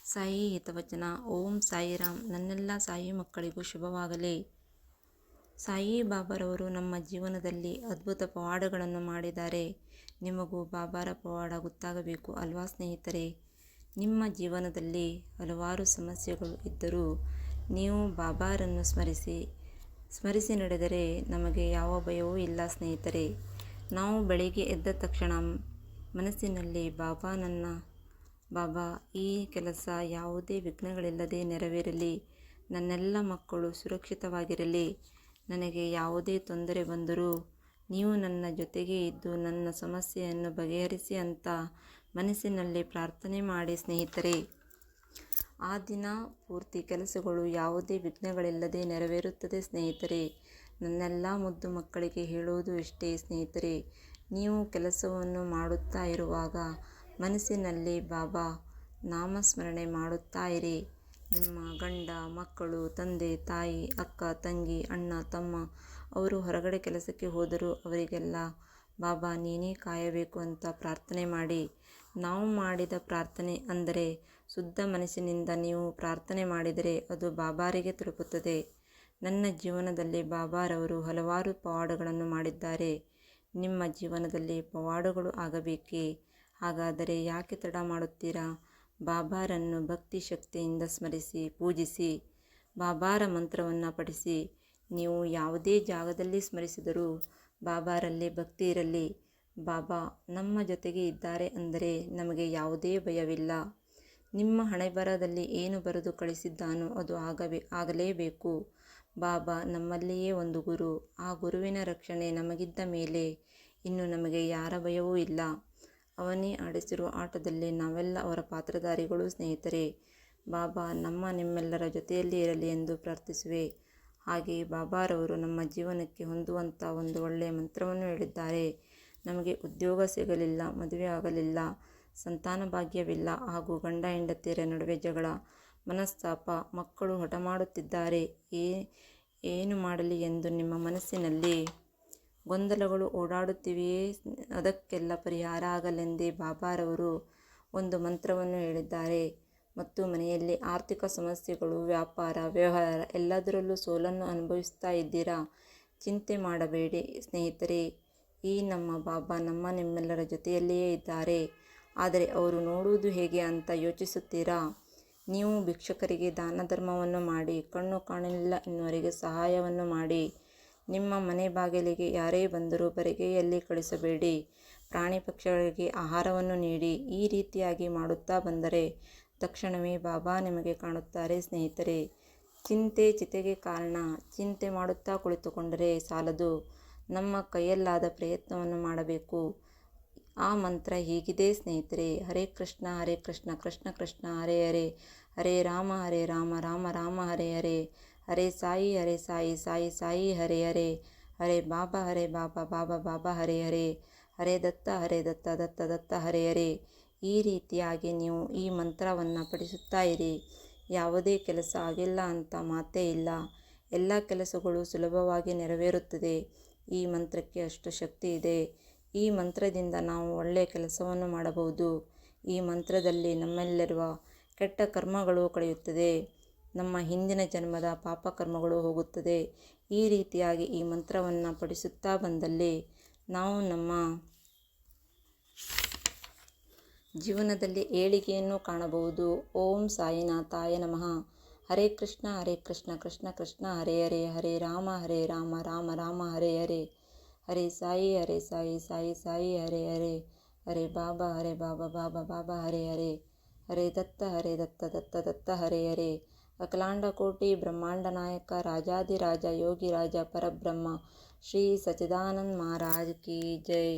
ಸಾಯಿ ಹಿತವಚನ. ಓಂ ಸಾಯಿರಾಮ್. ನನ್ನೆಲ್ಲ ಸಾಯಿ ಮಕ್ಕಳಿಗೂ ಶುಭವಾಗಲಿ. ಸಾಯಿ ಬಾಬಾರವರು ನಮ್ಮ ಜೀವನದಲ್ಲಿ ಅದ್ಭುತ ಪವಾಡಗಳನ್ನು ಮಾಡಿದ್ದಾರೆ. ನಿಮಗೂ ಬಾಬಾರ ಪವಾಡ ಗೊತ್ತಾಗಬೇಕು ಅಲ್ವಾ ಸ್ನೇಹಿತರೆ? ನಿಮ್ಮ ಜೀವನದಲ್ಲಿ ಹಲವಾರು ಸಮಸ್ಯೆಗಳು ಇದ್ದರೂ ನೀವು ಬಾಬಾರನ್ನು ಸ್ಮರಿಸಿ ನಡೆದರೆ ನಮಗೆ ಯಾವ ಭಯವೂ ಇಲ್ಲ ಸ್ನೇಹಿತರೆ. ನಾವು ಬೆಳಿಗ್ಗೆ ಎದ್ದ ತಕ್ಷಣ ಮನಸ್ಸಿನಲ್ಲಿ ಬಾಬಾ ಈ ಕೆಲಸ ಯಾವುದೇ ವಿಘ್ನಗಳಿಲ್ಲದೆ ನೆರವೇರಲಿ, ನನ್ನೆಲ್ಲ ಮಕ್ಕಳು ಸುರಕ್ಷಿತವಾಗಿರಲಿ, ನನಗೆ ಯಾವುದೇ ತೊಂದರೆ ಬಂದರೂ ನೀವು ನನ್ನ ಜೊತೆಗೆ ಇದ್ದು ನನ್ನ ಸಮಸ್ಯೆಯನ್ನು ಬಗೆಹರಿಸಿ ಅಂತ ಮನಸ್ಸಿನಲ್ಲಿ ಪ್ರಾರ್ಥನೆ ಮಾಡಿ ಸ್ನೇಹಿತರೆ. ಆ ದಿನ ಪೂರ್ತಿ ಕೆಲಸಗಳು ಯಾವುದೇ ವಿಘ್ನಗಳಿಲ್ಲದೆ ನೆರವೇರುತ್ತದೆ ಸ್ನೇಹಿತರೆ. ನನ್ನೆಲ್ಲ ಮುದ್ದು ಮಕ್ಕಳಿಗೆ ಹೇಳುವುದು ಇಷ್ಟೇ ಸ್ನೇಹಿತರೆ, ನೀವು ಕೆಲಸವನ್ನು ಮಾಡುತ್ತಾ ಇರುವಾಗ ಮನಸ್ಸಿನಲ್ಲಿ ಬಾಬಾ ನಾಮಸ್ಮರಣೆ ಮಾಡುತ್ತಾ ಇರಿ. ನಿಮ್ಮ ಗಂಡ ಮಕ್ಕಳು, ತಂದೆ ತಾಯಿ, ಅಕ್ಕ ತಂಗಿ, ಅಣ್ಣ ತಮ್ಮ ಅವರು ಹೊರಗಡೆ ಕೆಲಸಕ್ಕೆ ಹೋದರೂ ಅವರಿಗೆಲ್ಲ ಬಾಬಾ ನೀನೇ ಕಾಯಬೇಕು ಅಂತ ಪ್ರಾರ್ಥನೆ ಮಾಡಿ. ನಾವು ಮಾಡಿದ ಪ್ರಾರ್ಥನೆ ಅಂದರೆ ಶುದ್ಧ ಮನಸ್ಸಿನಿಂದ ನೀವು ಪ್ರಾರ್ಥನೆ ಮಾಡಿದರೆ ಅದು ಬಾಬಾರಿಗೆ ತಲುಪುತ್ತದೆ. ನನ್ನ ಜೀವನದಲ್ಲಿ ಬಾಬಾರವರು ಹಲವಾರು ಪವಾಡಗಳನ್ನು ಮಾಡಿದ್ದಾರೆ. ನಿಮ್ಮ ಜೀವನದಲ್ಲಿ ಪವಾಡಗಳು ಆಗಬೇಕೇ? ಹಾಗಾದರೆ ಯಾಕೆ ತಡ ಮಾಡುತ್ತೀರಾ? ಬಾಬಾರನ್ನು ಭಕ್ತಿ ಶಕ್ತಿಯಿಂದ ಸ್ಮರಿಸಿ ಪೂಜಿಸಿ, ಬಾಬಾರ ಮಂತ್ರವನ್ನು ಪಠಿಸಿ. ನೀವು ಯಾವುದೇ ಜಾಗದಲ್ಲಿ ಸ್ಮರಿಸಿದರೂ ಬಾಬಾರಲ್ಲಿ ಭಕ್ತಿ ಇರಲಿ. ಬಾಬಾ ನಮ್ಮ ಜೊತೆಗೆ ಇದ್ದಾರೆ ಅಂದರೆ ನಮಗೆ ಯಾವುದೇ ಭಯವಿಲ್ಲ. ನಿಮ್ಮ ಹಣೆಬರಹದಲ್ಲಿ ಏನು ಬರೆದು ಕಳಿಸಿದ್ದಾನೋ ಅದು ಆಗಲೇಬೇಕು. ಬಾಬಾ ನಮ್ಮಲ್ಲಿಯೇ ಒಂದು ಗುರು, ಆ ಗುರುವಿನ ರಕ್ಷಣೆ ನಮಗಿದ್ದ ಮೇಲೆ ಇನ್ನು ನಮಗೆ ಯಾರ ಭಯವೂ ಇಲ್ಲ. ಅವನೇ ಆಡಿಸಿರುವ ಆಟದಲ್ಲಿ ನಾವೆಲ್ಲ ಅವರ ಪಾತ್ರಧಾರಿಗಳು ಸ್ನೇಹಿತರೆ. ಬಾಬಾ ನಿಮ್ಮೆಲ್ಲರ ಜೊತೆಯಲ್ಲಿ ಇರಲಿ ಎಂದು ಪ್ರಾರ್ಥಿಸುವೆ. ಹಾಗೆಯೇ ಬಾಬಾರವರು ನಮ್ಮ ಜೀವನಕ್ಕೆ ಹೊಂದುವಂಥ ಒಂದು ಒಳ್ಳೆಯ ಮಂತ್ರವನ್ನು ಹೇಳಿದ್ದಾರೆ. ನಮಗೆ ಉದ್ಯೋಗ ಸಿಗಲಿಲ್ಲ, ಮದುವೆ ಆಗಲಿಲ್ಲ, ಸಂತಾನ ಭಾಗ್ಯವಿಲ್ಲ ಹಾಗೂ ಗಂಡ ಹೆಂಡತಿಯರ ನಡುವೆ ಜಗಳ, ಮನಸ್ತಾಪ, ಮಕ್ಕಳು ಹಠ ಮಾಡುತ್ತಿದ್ದಾರೆ, ಏನು ಮಾಡಲಿ ಎಂದು ನಿಮ್ಮ ಮನಸ್ಸಿನಲ್ಲಿ ಗೊಂದಲಗಳು ಓಡಾಡುತ್ತಿವೆಯೇ? ಅದಕ್ಕೆಲ್ಲ ಪರಿಹಾರ ಆಗಲೆಂದೇ ಬಾಬಾರವರು ಒಂದು ಮಂತ್ರವನ್ನು ಹೇಳಿದ್ದಾರೆ. ಮತ್ತು ಮನೆಯಲ್ಲಿ ಆರ್ಥಿಕ ಸಮಸ್ಯೆಗಳು, ವ್ಯಾಪಾರ ವ್ಯವಹಾರ ಎಲ್ಲದರಲ್ಲೂ ಸೋಲನ್ನು ಅನುಭವಿಸ್ತಾ ಇದ್ದೀರಾ? ಚಿಂತೆ ಮಾಡಬೇಡಿ ಸ್ನೇಹಿತರೆ. ಈ ನಮ್ಮ ಬಾಬಾ ನಿಮ್ಮೆಲ್ಲರ ಜೊತೆಯಲ್ಲಿಯೇ ಇದ್ದಾರೆ. ಆದರೆ ಅವರು ನೋಡುವುದು ಹೇಗೆ ಅಂತ ಯೋಚಿಸುತ್ತೀರಾ? ನೀವು ಭಿಕ್ಷುಕರಿಗೆ ದಾನ ಧರ್ಮವನ್ನು ಮಾಡಿ, ಕಣ್ಣು ಕಾಣಲಿಲ್ಲ ಎನ್ನುವರಿಗೆ ಸಹಾಯವನ್ನು ಮಾಡಿ, ನಿಮ್ಮ ಮನೆ ಬಾಗಿಲಿಗೆ ಯಾರೇ ಬಂದರೂ ಬರಿಗೈಯಲ್ಲಿ ಕಳಿಸಬೇಡಿ, ಪ್ರಾಣಿ ಪಕ್ಷಿಗಳಿಗೆ ಆಹಾರವನ್ನು ನೀಡಿ. ಈ ರೀತಿಯಾಗಿ ಮಾಡುತ್ತಾ ಬಂದರೆ ತಕ್ಷಣವೇ ಬಾಬಾ ನಿಮಗೆ ಕಾಣುತ್ತಾರೆ ಸ್ನೇಹಿತರೆ. ಚಿಂತೆ ಚಿತೆಗೆ ಕಾರಣ. ಚಿಂತೆ ಮಾಡುತ್ತಾ ಕುಳಿತುಕೊಂಡರೆ ಸಾಲದು, ನಮ್ಮ ಕೈಯಲ್ಲಾದ ಪ್ರಯತ್ನವನ್ನು ಮಾಡಬೇಕು. ಆ ಮಂತ್ರ ಹೀಗಿದೆ ಸ್ನೇಹಿತರೆ: ಹರೇ ಕೃಷ್ಣ ಕೃಷ್ಣ ಕೃಷ್ಣ ಹರೇ ಹರೇ, ಹರೇ ರಾಮ ರಾಮ ರಾಮ ಹರೇ ಹರೇ, ಹರೇ ಸಾಯಿ ಸಾಯಿ ಸಾಯಿ ಹರೇ ಹರೇ, ಹರೇ ಬಾಬಾ ಬಾಬಾ ಬಾಬಾ ಹರೇ ಹರೇ, ಹರೇ ದತ್ತ ದತ್ತ ಹರೇ ಹರೇ. ಈ ರೀತಿಯಾಗಿ ನೀವು ಈ ಮಂತ್ರವನ್ನು ಪಠಿಸುತ್ತಾ ಇರಿ. ಯಾವುದೇ ಕೆಲಸ ಆಗಿಲ್ಲ ಅಂತ ಮಾತೇ ಇಲ್ಲ. ಎಲ್ಲ ಕೆಲಸಗಳು ಸುಲಭವಾಗಿ ನೆರವೇರುತ್ತದೆ. ಈ ಮಂತ್ರಕ್ಕೆ ಅಷ್ಟು ಶಕ್ತಿ ಇದೆ. ಈ ಮಂತ್ರದಿಂದ ನಾವು ಒಳ್ಳೆಯ ಕೆಲಸವನ್ನು ಮಾಡಬಹುದು. ಈ ಮಂತ್ರದಲ್ಲಿ ನಮ್ಮಲ್ಲಿರುವ ಕೆಟ್ಟ ಕರ್ಮಗಳು ಕಳೆಯುತ್ತದೆ, ನಮ್ಮ ಹಿಂದಿನ ಜನ್ಮದ ಪಾಪ ಕರ್ಮಗಳು ಹೋಗುತ್ತದೆ. ಈ ರೀತಿಯಾಗಿ ಈ ಮಂತ್ರವನ್ನು ಪಠಿಸುತ್ತಾ ಬಂದಲ್ಲಿ ನಾವು ನಮ್ಮ ಜೀವನದಲ್ಲಿ ಏಳಿಗೆಯನ್ನು ಕಾಣಬಹುದು. ಓಂ ಸಾಯಿನಾಥಾಯ ನಮಃ. ಹರೇ ಕೃಷ್ಣ ಕೃಷ್ಣ ಕೃಷ್ಣ ಹರೇ ಹರೇ, ಹರೇ ರಾಮ ರಾಮ ರಾಮ ಹರೇ ಹರೇ, ಹರೇ ಸಾಯಿ ಸಾಯಿ ಸಾಯಿ ಹರೇ ಹರೇ, ಹರೇ ಬಾಬಾ ಬಾಬಾ ಬಾಬಾ ಹರೇ ಹರೇ, ಹರೇ ದತ್ತ ದತ್ತ ಹರೇ ಹರೇ. ಅಖಿಲಾಂಡ ಕೋಟಿ ಬ್ರಹ್ಮಾಂಡ ನಾಯಕ ರಾಜಾದಿರಾಜ ಯೋಗಿರಾಜ ಪರಬ್ರಹ್ಮ ಶ್ರೀ ಸಚ್ಚಿದಾನಂದ ಮಹಾರಾಜ್ ಕಿ ಜೈ.